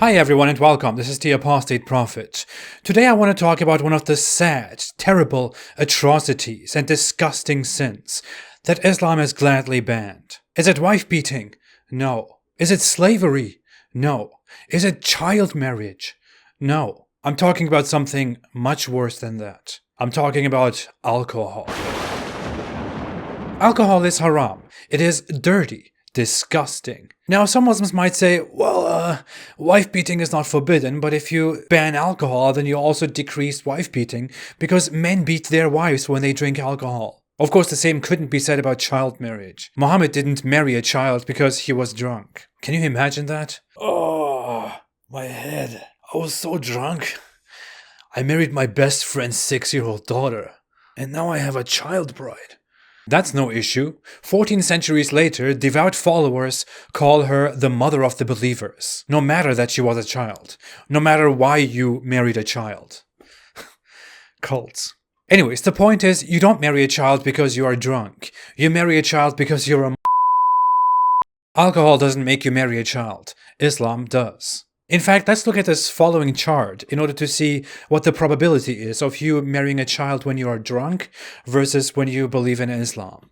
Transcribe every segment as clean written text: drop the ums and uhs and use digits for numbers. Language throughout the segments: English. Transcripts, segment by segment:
Hi everyone and welcome, this is the Apostate Prophet. Today I want to talk about one of the sad, terrible atrocities and disgusting sins that Islam has gladly banned. Is it wife beating? No. Is it slavery? No. Is it child marriage? No. I'm talking about something much worse than that. I'm talking about alcohol. Alcohol is haram. It is dirty. Disgusting. Now, some Muslims might say, well, wife beating is not forbidden, but if you ban alcohol, then you also decrease wife beating because men beat their wives when they drink alcohol. Of course, the same couldn't be said about child marriage. Muhammad didn't marry a child because he was drunk. Can you imagine that? Oh, my head. I was so drunk. I married my best friend's 6-year-old daughter, and now I have a child bride. That's no issue. 14 centuries later, devout followers call her the mother of the believers, no matter that she was a child, no matter why you married a child. Cults. Anyways, the point is, you don't marry a child because you are drunk. You marry a child because you're a Alcohol doesn't make you marry a child. Islam does. In fact, let's look at this following chart in order to see what the probability is of you marrying a child when you are drunk versus when you believe in Islam.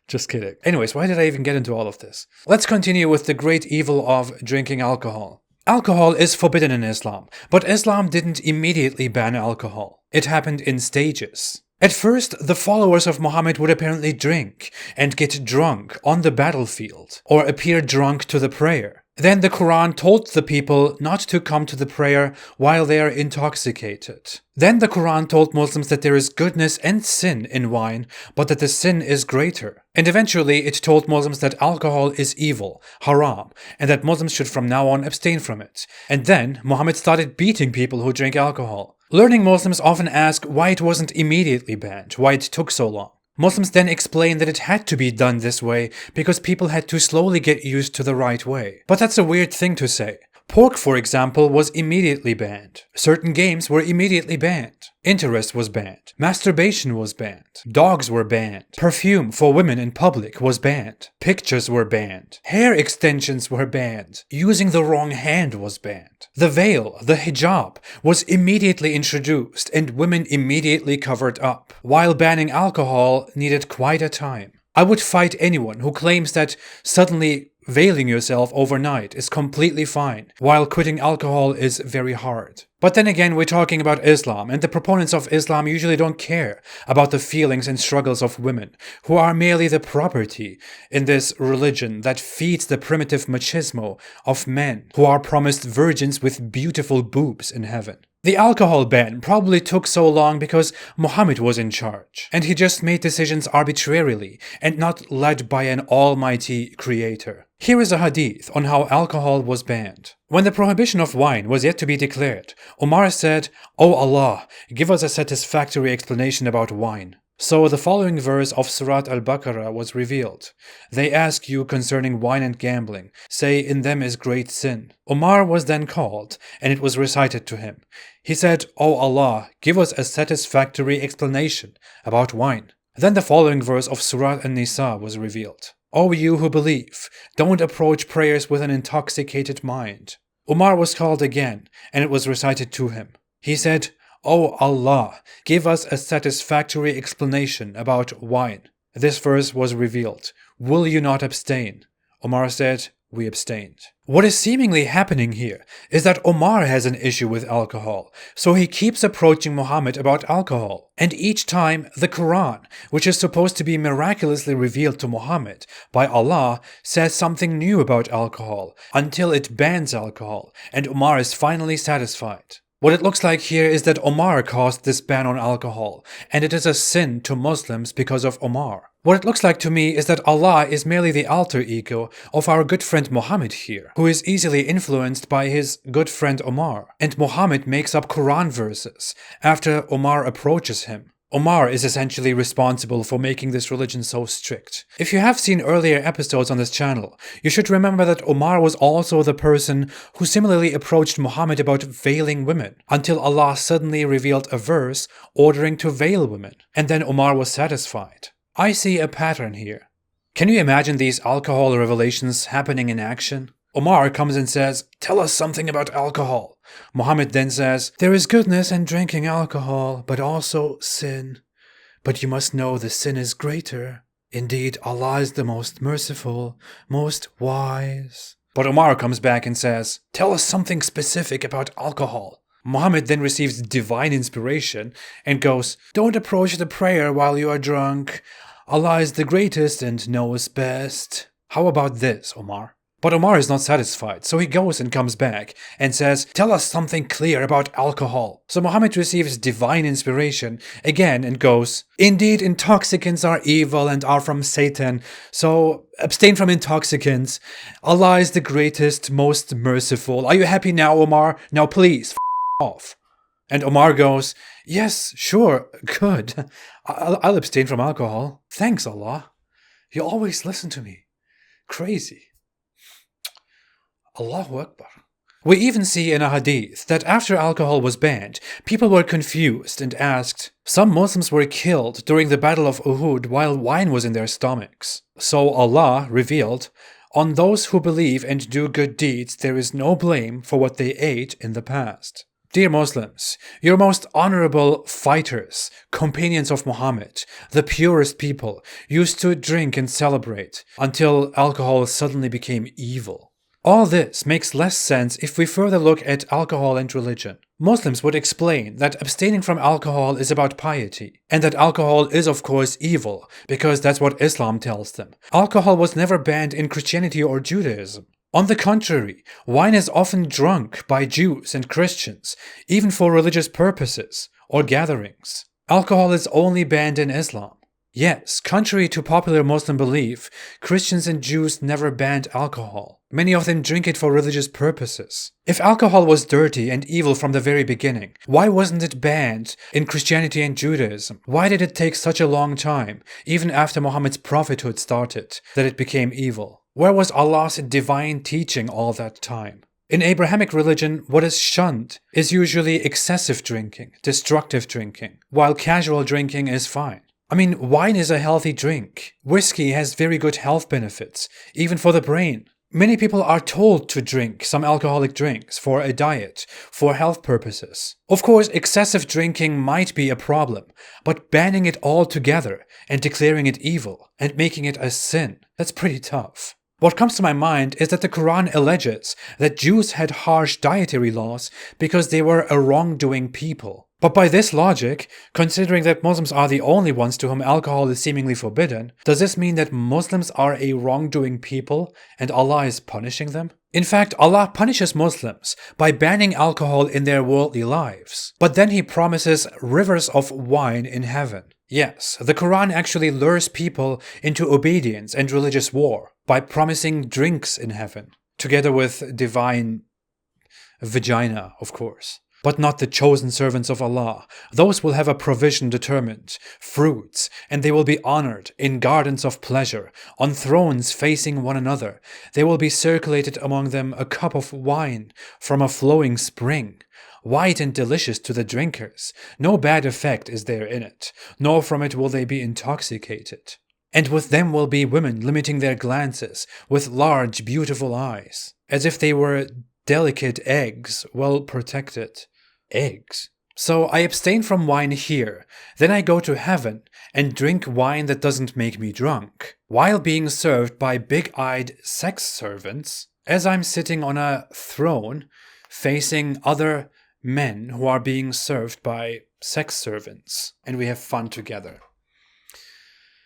Just kidding. Anyways, why did I even get into all of this? Let's continue with the great evil of drinking alcohol. Alcohol is forbidden in Islam, but Islam didn't immediately ban alcohol. It happened in stages. At first, the followers of Muhammad would apparently drink and get drunk on the battlefield or appear drunk to the prayer. Then the Quran told the people not to come to the prayer while they are intoxicated. Then the Quran told Muslims that there is goodness and sin in wine, but that the sin is greater. And eventually it told Muslims that alcohol is evil, haram, and that Muslims should from now on abstain from it. And then Muhammad started beating people who drink alcohol. Learning Muslims often ask why it wasn't immediately banned, why it took so long. Muslims then explain that it had to be done this way because people had to slowly get used to the right way. But that's a weird thing to say. Pork, for example, was immediately banned. Certain games were immediately banned. Interest was banned. Masturbation was banned. Dogs were banned. Perfume for women in public was banned. Pictures were banned. Hair extensions were banned. Using the wrong hand was banned. The veil, the hijab, was immediately introduced and women immediately covered up, while banning alcohol needed quite a time. I would fight anyone who claims that suddenly veiling yourself overnight is completely fine, while quitting alcohol is very hard. But then again, we're talking about Islam, and the proponents of Islam usually don't care about the feelings and struggles of women, who are merely the property in this religion that feeds the primitive machismo of men, who are promised virgins with beautiful boobs in heaven. The alcohol ban probably took so long because Muhammad was in charge, and he just made decisions arbitrarily and not led by an almighty creator. Here is a hadith on how alcohol was banned. When the prohibition of wine was yet to be declared, Umar said, "O Allah, give us a satisfactory explanation about wine." So the following verse of Surat al-Baqarah was revealed. They ask you concerning wine and gambling. Say, in them is great sin. Umar was then called, and it was recited to him. He said, "O Allah, give us a satisfactory explanation about wine." Then the following verse of Surat an-Nisa was revealed. O you who believe, don't approach prayers with an intoxicated mind. Umar was called again, and it was recited to him. He said, "O Allah, give us a satisfactory explanation about wine." This verse was revealed. Will you not abstain? Omar said, we abstained. What is seemingly happening here is that Omar has an issue with alcohol, so he keeps approaching Muhammad about alcohol. And each time, the Quran, which is supposed to be miraculously revealed to Muhammad by Allah, says something new about alcohol, until it bans alcohol, and Omar is finally satisfied. What it looks like here is that Omar caused this ban on alcohol, and it is a sin to Muslims because of Omar. What it looks like to me is that Allah is merely the alter ego of our good friend Muhammad here, who is easily influenced by his good friend Omar, and Muhammad makes up Quran verses after Omar approaches him. Omar is essentially responsible for making this religion so strict. If you have seen earlier episodes on this channel, you should remember that Omar was also the person who similarly approached Muhammad about veiling women, until Allah suddenly revealed a verse ordering to veil women, and then Omar was satisfied. I see a pattern here. Can you imagine these alcohol revelations happening in action? Omar comes and says, "Tell us something about alcohol." Muhammad then says, "There is goodness in drinking alcohol, but also sin. But you must know the sin is greater. Indeed, Allah is the most merciful, most wise." But Omar comes back and says, "Tell us something specific about alcohol." Muhammad then receives divine inspiration and goes, "Don't approach the prayer while you are drunk. Allah is the greatest and knows best." How about this, Omar? But Omar is not satisfied, so he goes and comes back and says, "Tell us something clear about alcohol." So Muhammad receives divine inspiration again and goes, "Indeed, intoxicants are evil and are from Satan, so abstain from intoxicants. Allah is the greatest, most merciful." Are you happy now, Omar? Now please, off. And Omar goes, "Yes, sure, good. I'll abstain from alcohol. Thanks, Allah. You always listen to me. Crazy." Allahu Akbar. We even see in a hadith that after alcohol was banned, people were confused and asked, some Muslims were killed during the Battle of Uhud while wine was in their stomachs. So Allah revealed, "On those who believe and do good deeds, there is no blame for what they ate in the past." Dear Muslims, your most honorable fighters, companions of Muhammad, the purest people, used to drink and celebrate until alcohol suddenly became evil. All this makes less sense if we further look at alcohol and religion. Muslims would explain that abstaining from alcohol is about piety, and that alcohol is of course evil, because that's what Islam tells them. Alcohol was never banned in Christianity or Judaism. On the contrary, wine is often drunk by Jews and Christians, even for religious purposes or gatherings. Alcohol is only banned in Islam. Yes, contrary to popular Muslim belief, Christians and Jews never banned alcohol. Many of them drink it for religious purposes. If alcohol was dirty and evil from the very beginning, why wasn't it banned in Christianity and Judaism? Why did it take such a long time, even after Muhammad's prophethood started, that it became evil? Where was Allah's divine teaching all that time? In Abrahamic religion, what is shunned is usually excessive drinking, destructive drinking, while casual drinking is fine. I mean, wine is a healthy drink. Whiskey has very good health benefits, even for the brain. Many people are told to drink some alcoholic drinks for a diet, for health purposes. Of course, excessive drinking might be a problem, but banning it altogether and declaring it evil and making it a sin, that's pretty tough. What comes to my mind is that the Quran alleges that Jews had harsh dietary laws because they were a wrongdoing people. But by this logic, considering that Muslims are the only ones to whom alcohol is seemingly forbidden, does this mean that Muslims are a wrongdoing people and Allah is punishing them? In fact, Allah punishes Muslims by banning alcohol in their worldly lives. But then He promises rivers of wine in heaven. Yes, the Quran actually lures people into obedience and religious war by promising drinks in heaven, together with divine vagina, of course. But not the chosen servants of Allah. Those will have a provision determined, fruits, and they will be honored in gardens of pleasure, on thrones facing one another. There will be circulated among them a cup of wine from a flowing spring, white and delicious to the drinkers. No bad effect is there in it, nor from it will they be intoxicated. And with them will be women limiting their glances, with large, beautiful eyes, as if they were delicate eggs, well protected. Eggs. So I abstain from wine here, then I go to heaven and drink wine that doesn't make me drunk, while being served by big-eyed sex servants, as I'm sitting on a throne facing other men who are being served by sex servants, and we have fun together.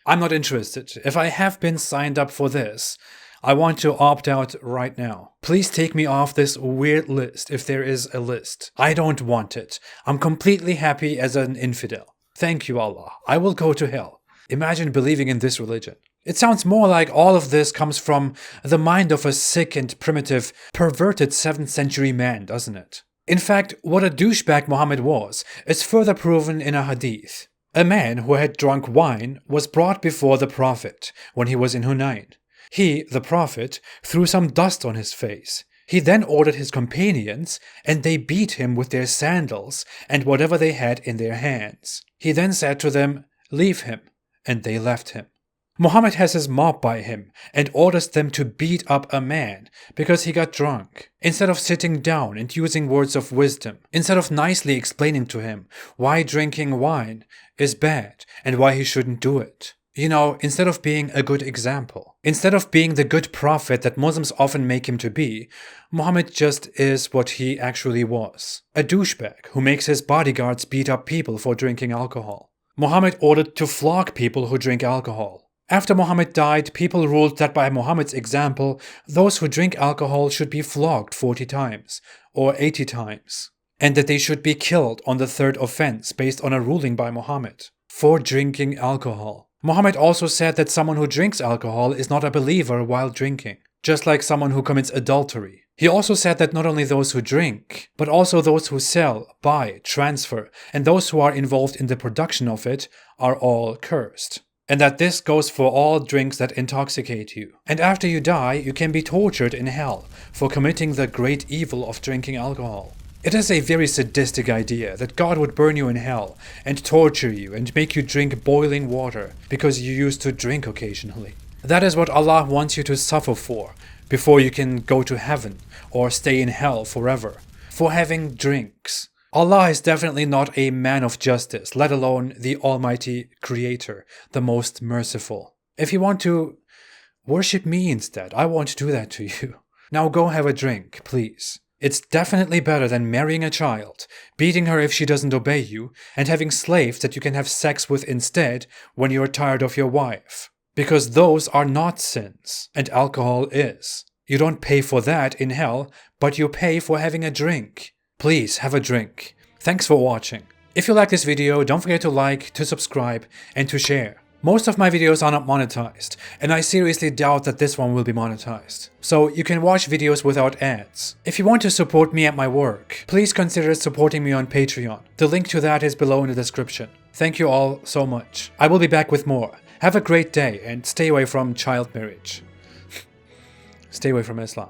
I'm not interested. If I have been signed up for this, I want to opt out right now. Please take me off this weird list if there is a list. I don't want it. I'm completely happy as an infidel. Thank you, Allah. I will go to hell. Imagine believing in this religion. It sounds more like all of this comes from the mind of a sick and primitive, perverted 7th century man, doesn't it? In fact, what a douchebag Muhammad was is further proven in a hadith. A man who had drunk wine was brought before the Prophet when he was in Hunayn. He, the Prophet, threw some dust on his face. He then ordered his companions, and they beat him with their sandals and whatever they had in their hands. He then said to them, "Leave him," and they left him. Muhammad has his mob by him and orders them to beat up a man because he got drunk. Instead of sitting down and using words of wisdom, instead of nicely explaining to him why drinking wine is bad and why he shouldn't do it. Instead of being a good example, instead of being the good prophet that Muslims often make him to be, Muhammad just is what he actually was. A douchebag who makes his bodyguards beat up people for drinking alcohol. Muhammad ordered to flog people who drink alcohol. After Muhammad died, people ruled that by Muhammad's example, those who drink alcohol should be flogged 40 times or 80 times, and that they should be killed on the third offense based on a ruling by Muhammad for drinking alcohol. Muhammad also said that someone who drinks alcohol is not a believer while drinking, just like someone who commits adultery. He also said that not only those who drink, but also those who sell, buy, transfer, and those who are involved in the production of it are all cursed. And that this goes for all drinks that intoxicate you. And after you die, you can be tortured in hell for committing the great evil of drinking alcohol. It is a very sadistic idea that God would burn you in hell and torture you and make you drink boiling water because you used to drink occasionally. That is what Allah wants you to suffer for before you can go to heaven or stay in hell forever, for having drinks. Allah is definitely not a man of justice, let alone the Almighty Creator, the most merciful. If you want to worship me instead, I won't do that to you. Now go have a drink, please. It's definitely better than marrying a child, beating her if she doesn't obey you, and having slaves that you can have sex with instead when you're tired of your wife. Because those are not sins, and alcohol is. You don't pay for that in hell, but you pay for having a drink. Please have a drink. Thanks for watching. If you like this video, don't forget to like, to subscribe, and to share. Most of my videos are not monetized, and I seriously doubt that this one will be monetized. So you can watch videos without ads. If you want to support me at my work, please consider supporting me on Patreon. The link to that is below in the description. Thank you all so much. I will be back with more. Have a great day and stay away from child marriage. Stay away from Islam.